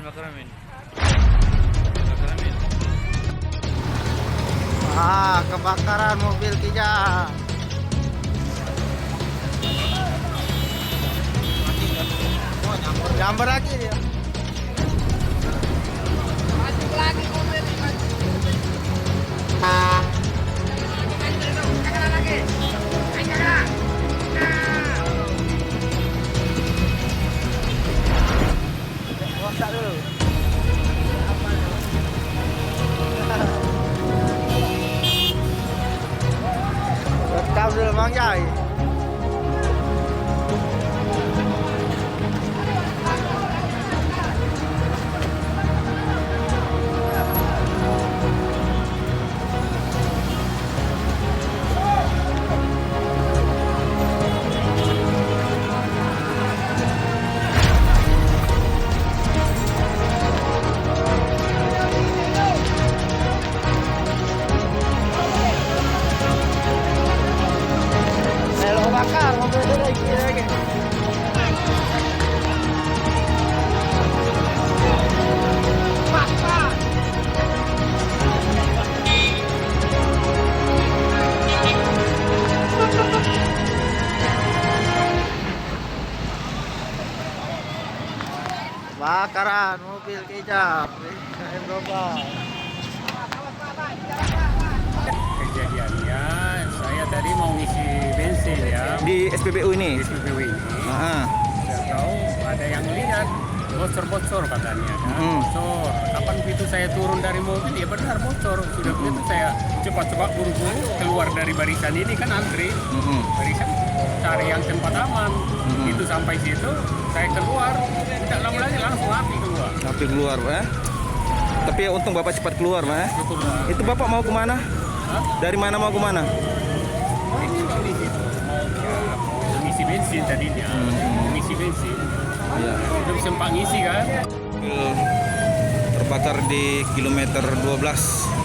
Makaramin. Kebakaran mobil Kija. Nyamber lagi dia. Masuk lagi mobil. Rosak dulu. Rekam dulu Bang Jai. Bakar mobil itu lagi. Bakaran mobil kecap. Kejadiannya saya tadi mau ngisi bensin ya Di SPBU ini. di SPBU ini. Heeh. Saya tahu ada yang lihat bocor katanya kan. Bocor. Kapan begitu saya turun dari mobil ya benar bocor. Sudah begitu saya cepat-cepat buru-buru keluar dari barisan ini kan antri. Barisan cari yang tempat aman. Itu sampai situ saya keluar. Tidak lama lagi langsung api keluar. Api keluar, Pak. Tapi ya untung Bapak cepat keluar, Pak. Betul, Pak. Itu Bapak mau kemana? Hah? Dari mana mau kemana? Di situ. Ya, ngisi bensin tadinya. Ngisi bensin. Iya. Belum sempat ngisi kan. Terbakar di kilometer 12